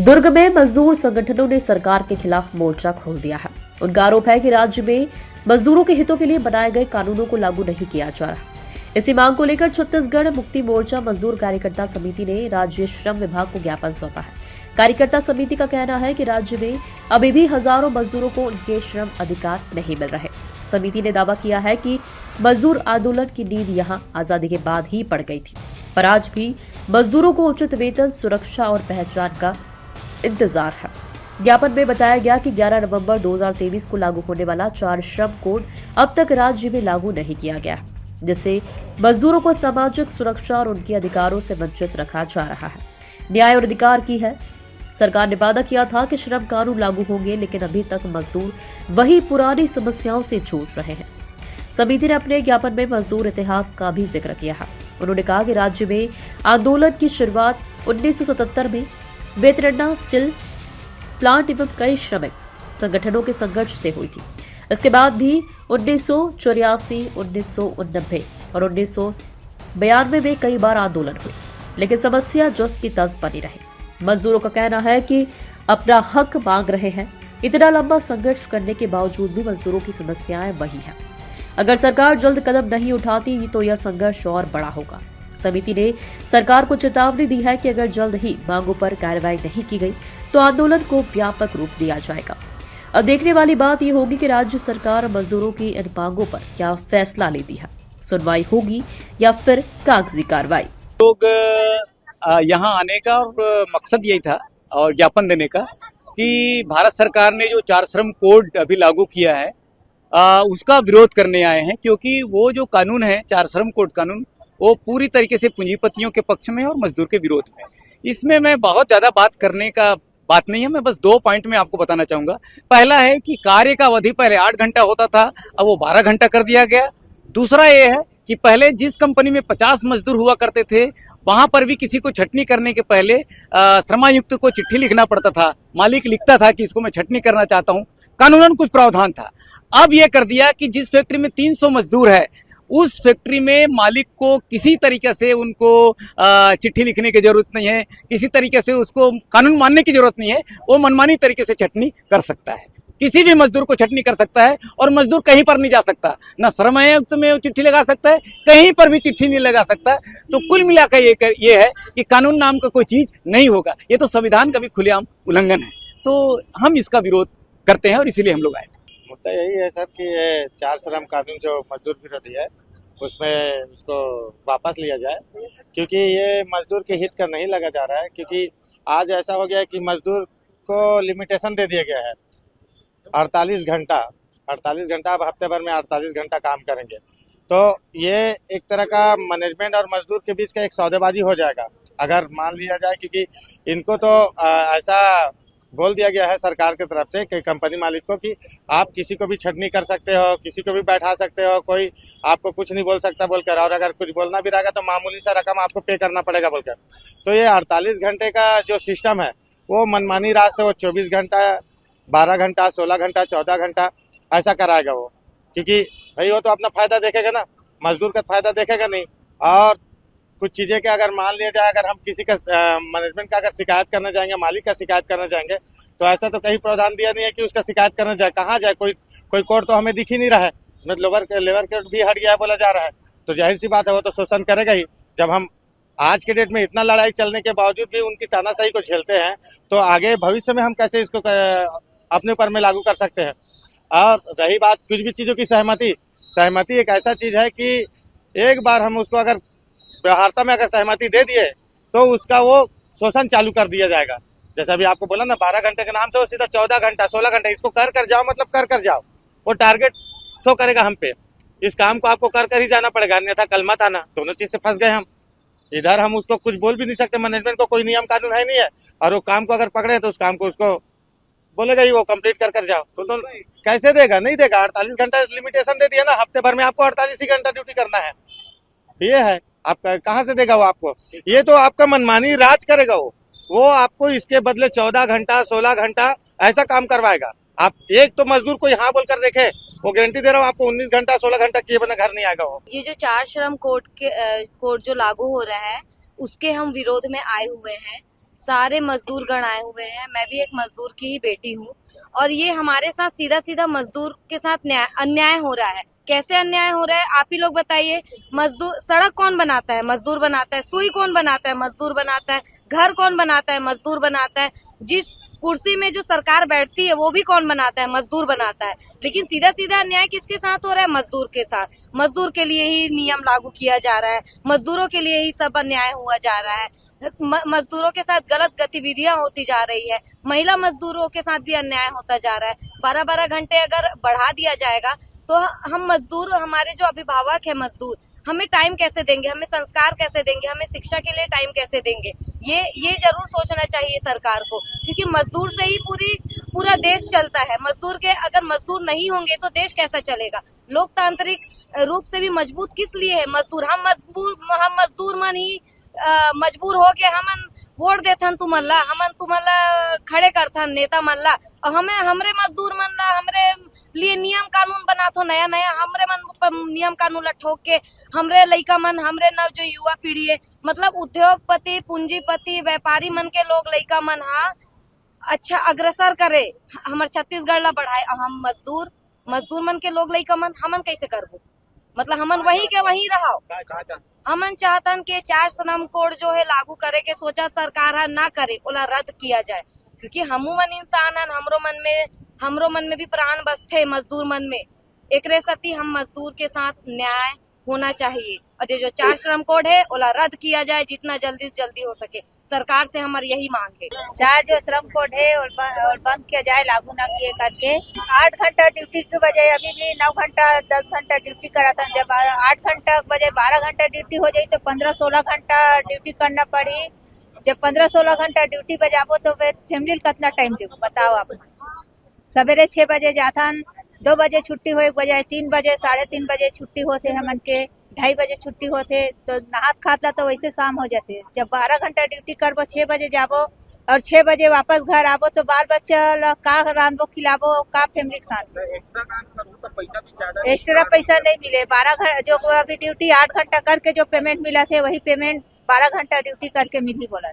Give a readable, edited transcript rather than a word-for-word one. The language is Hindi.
दुर्ग में मजदूर संगठनों ने सरकार के खिलाफ मोर्चा खोल दिया है। उनका आरोप है कि राज्य में मजदूरों के हितों के लिए बनाए गए कानूनों को लागू नहीं किया जा रहा। इसी मांग को लेकर छत्तीसगढ़ मुक्ति मोर्चा मजदूर कार्यकर्ता समिति ने राज्य श्रम विभाग को ज्ञापन सौंपा है। कार्यकर्ता समिति का कहना है कि राज्य में अभी भी हजारों मजदूरों को उनके श्रम अधिकार नहीं मिल रहे। समिति ने दावा किया है कि मजदूर आंदोलन की नींव यहां आजादी के बाद ही पड़ गई थी, पर आज भी मजदूरों को उचित वेतन, सुरक्षा और पहचान का इंतजार है। ज्ञापन में बताया गया कि 11 नवंबर 2023 को लागू होने वाला 4 श्रम कोड अब तक राज्य में लागू नहीं किया गया, जिससे मजदूरों को सामाजिक सुरक्षा और उनके अधिकारों से वंचित रखा जा रहा है। न्याय और अधिकार की है। सरकार ने वादा किया था कि श्रम कानून लागू होंगे, लेकिन अभी तक मजदूर वही पुरानी समस्याओं से जूझ रहे हैं। समिति ने अपने ज्ञापन में मजदूर इतिहास का भी जिक्र किया है। उन्होंने कहा कि राज्य में आंदोलन की शुरुआत 1977 में वेतरन्ना स्टील प्लांट एवं कई श्रमिक संगठनों के संघर्ष से हुई थी। इसके बाद भी 1984, 1989 और 1992 में कई बार आंदोलन हुए, लेकिन समस्या जस की तस बनी रही। मजदूरों का कहना है कि अपना हक मांग रहे हैं। इतना लंबा संघर्ष करने के बावजूद भी मजदूरों की समस्याएं वही हैं। अगर सरकार जल्द कदम नहीं उठाती तो यह संघर्ष और बड़ा होगा। समिति ने सरकार को चेतावनी दी है कि अगर जल्द ही मांगों पर कार्रवाई नहीं की गई तो आंदोलन को व्यापक रूप दिया जाएगा। अब देखने वाली बात यह होगी कि राज्य सरकार मजदूरों की इन मांगों पर क्या फैसला लेती है। सुनवाई होगी या फिर कागजी कार्रवाई। लोग यहाँ आने का और मकसद यही था और ज्ञापन देने का कि भारत सरकार ने जो 4 श्रम कोड अभी लागू किया है उसका विरोध करने आए हैं, क्योंकि वो जो कानून है 4 श्रम कोड कानून, वो पूरी तरीके से पूंजीपतियों के पक्ष में और मजदूर के विरोध में। इसमें मैं बहुत ज्यादा बात करने का बात नहीं है, मैं बस 2 पॉइंट में आपको बताना चाहूंगा। पहला है कि कार्य का अवधि पहले 8 घंटा होता था, अब वो 12 घंटा कर दिया गया। दूसरा ये है कि पहले जिस कंपनी में 50 मजदूर हुआ करते थे, वहां पर भी किसी को छटनी करने के पहले श्रमायुक्त को चिट्ठी लिखना पड़ता था। मालिक लिखता था कि इसको मैं छटनी करना चाहता हूं। कानूनन कुछ प्रावधान था। अब ये कर दिया कि जिस फैक्ट्री में 300 मजदूर है, उस फैक्ट्री में मालिक को किसी तरीके से उनको चिट्ठी लिखने की जरूरत नहीं है, किसी तरीके से उसको कानून मानने की जरूरत नहीं है। वो मनमानी तरीके से छटनी कर सकता है, किसी भी मजदूर को छटनी कर सकता है और मजदूर कहीं पर नहीं जा सकता। ना श्रम आयुक्त में चिट्ठी लगा सकता है, कहीं पर भी चिट्ठी नहीं लगा सकता। तो कुल मिलाकर ये है कि कानून नाम का कोई चीज नहीं होगा। ये तो संविधान का भी खुलेआम उल्लंघन है। तो हम इसका विरोध करते हैं और इसीलिए हम लोग आए थे। मुद्दा यही है सर कि ये 4 श्रम कानून जो मजदूर विरोधी है उसमें उसको वापस लिया जाए, क्योंकि ये मजदूर के हित का नहीं लगा जा रहा है। क्योंकि आज ऐसा हो गया है कि मजदूर को लिमिटेशन दे दिया गया है 48 घंटा। अब हफ्ते भर में 48 घंटा काम करेंगे, तो ये एक तरह का मैनेजमेंट और मजदूर के बीच का एक सौदेबाजी हो जाएगा अगर मान लिया जाए। क्योंकि इनको तो ऐसा बोल दिया गया है सरकार की तरफ से कि कंपनी मालिक को कि आप किसी को भी छटनी कर सकते हो, किसी को भी बैठा सकते हो, कोई आपको कुछ नहीं बोल सकता बोलकर, और अगर कुछ बोलना भी रहेगा तो मामूली सा रकम आपको पे करना पड़ेगा बोलकर। तो ये 48 घंटे का जो सिस्टम है वो मनमानी रात से वो 24 घंटा, 12 घंटा, 16 घंटा, 14 घंटा ऐसा कराएगा वो। क्योंकि भाई वो तो अपना फायदा देखेगा ना, मजदूर का फायदा देखेगा नहीं। और कुछ चीज़ें के अगर मान लिया जाए, अगर हम किसी का मैनेजमेंट का अगर शिकायत करने जाएंगे, मालिक का शिकायत करने जाएंगे, तो ऐसा तो कहीं प्रावधान दिया नहीं है कि उसका शिकायत करने जाए। कहाँ जाए, कोई कोर्ट तो हमें दिख ही नहीं रहा है। उसमें लेबर कोर्ट भी हट गया है बोला जा रहा है। तो जाहिर सी बात है वो तो शोषण करेगा ही। जब हम आज के डेट में इतना लड़ाई चलने के बावजूद भी उनकी तानाशाही को झेलते हैं, तो आगे भविष्य में हम कैसे इसको अपने ऊपर में लागू कर सकते हैं। और रही बात कुछ भी चीज़ों की सहमति एक ऐसा चीज़ है कि एक बार हम उसको अगर व्यवहारता में अगर सहमति दे दिए तो उसका वो शोषण चालू कर दिया जाएगा। जैसा अभी आपको बोला ना, 12 घंटे के नाम से वो सीधा 14 घंटा, 16 घंटा इसको कर जाओ, मतलब कर जाओ। वो टारगेट शो करेगा हम पे। इस काम को आपको कर ही जाना पड़ेगा, अन्यथा कल मत आना। दोनों चीज से फंस गए हम। इधर हम उसको कुछ बोल भी नहीं सकते, मैनेजमेंट को कोई नियम कानून है नहीं है, और वो काम को अगर पकड़े तो उस काम को उसको बोलेगा ही वो कंप्लीट कर जाओ। तो कैसे देगा? नहीं देगा। 48 घंटा लिमिटेशन दे दिया ना, हफ्ते भर में आपको 48 ही घंटा ड्यूटी करना है। ये है, आप कहाँ से देगा वो आपको? ये तो आपका मनमानी राज करेगा वो आपको इसके बदले 14 घंटा, 16 घंटा ऐसा काम करवाएगा। आप एक तो मजदूर को यहाँ बोलकर देखे, वो गारंटी दे रहा हूँ आपको 19 घंटा 16 घंटा किए बिना घर नहीं आएगा वो। ये जो 4 श्रम कोड जो लागू हो रहा है उसके हम विरोध में आए हुए हैं। सारे मजदूर गण आए हुए हैं। मैं भी एक मजदूर की ही बेटी हूँ और ये हमारे साथ सीधा सीधा मजदूर के साथ अन्याय हो रहा है। कैसे अन्याय हो रहा है आप ही लोग बताइए। मजदूर सड़क कौन बनाता है? मजदूर बनाता है। सुई कौन बनाता है? मजदूर बनाता है। घर कौन बनाता है? मजदूर बनाता है। जिस कुर्सी में जो सरकार बैठती है वो भी कौन बनाता है? मजदूर बनाता है। लेकिन सीधा सीधा अन्याय किसके साथ हो रहा है? मजदूर के साथ। मजदूर के लिए ही नियम लागू किया जा रहा है, मजदूरों के लिए ही सब अन्याय हुआ जा रहा है, मजदूरों के साथ गलत गतिविधियां होती जा रही है, महिला मजदूरों के साथ भी अन्याय होता जा रहा है। 12-12 घंटे अगर बढ़ा दिया जाएगा तो हम मजदूर, हमारे जो अभिभावक है मजदूर, हमें टाइम कैसे देंगे? हमें संस्कार कैसे देंगे? हमें शिक्षा के लिए टाइम कैसे देंगे? ये जरूर सोचना चाहिए सरकार को, क्योंकि मजदूर से ही पूरा देश चलता है। मजदूर के अगर मजदूर नहीं होंगे तो देश कैसा चलेगा? लोकतांत्रिक रूप से भी मजबूत किस लिए है मजदूर? हम मजदूर मन ही मजबूर हो के हमन वोट देथन तुमल्ला, हमन तुमल्ला खड़े करथन नेता मन ला, और हमें हमरे मजदूर मन ला हमरे लिए नियम कानून बनाथो नया नया, हमरे मन नियम कानून ला ठोक के हमरे लइका मन, हमरे नव जो युवा पीढ़ी है, मतलब उद्योगपति, पूंजीपति, व्यापारी मन के लोग लइका मन हा अच्छा अग्रसर करे, हमर छत्तीसगढ़ ला बढ़ाए। हम मजदूर मन के लोग लइका मन हमन कैसे करबो? मतलब हमन वही के वही रहो। हमन चाहतन के 4 श्रम कोड जो है लागू करे के सोचा सरकार है, ना करे, ओला रद्द किया जाए, क्योंकि हमू मन इंसान हन, हमरो मन में भी प्राण बसथे मजदूर मन में। एकरे सती हम मजदूर के साथ न्याय होना चाहिए और ये जो 4 श्रम कोड है ओला रद्द किया जाए जितना जल्दी से जल्दी हो सके। सरकार से हमारी यही मांग है। 4 जो श्रम कोड है और बंद किया जाए, लागू न किए करके। 8 घंटा ड्यूटी के बजाय अभी भी 9 घंटा 10 घंटा ड्यूटी कराता। जब 8 घंटा के बजाय 12 घंटा ड्यूटी हो जाए तो 15-16 घंटा ड्यूटी करना पड़ी। जब 15-16 घंटा ड्यूटी बजाबो तो फिर फैमिली कितना टाइम देबो बताओ आप। सवेरे 6 बजे जाथन, 2 बजे छुट्टी होए बजाय 3 बजे 3:30 बजे छुट्टी होते हमन के, 2:30 बजे छुट्टी होते तो नहात खातला तो वैसे शाम हो जाते। जब 12 घंटा ड्यूटी करबो, 6 बजे जाबो और 6 बजे वापस घर आबो तो बाल बच्चा ला का रांधबो खिलाबो, का फैमिली के साथ एक्स्ट्रा पैसा नहीं मिले। 12 घंटा जो अभी ड्यूटी 8 घंटा करके जो पेमेंट मिला थे वही पेमेंट 12 घंटा ड्यूटी करके मिली बोला।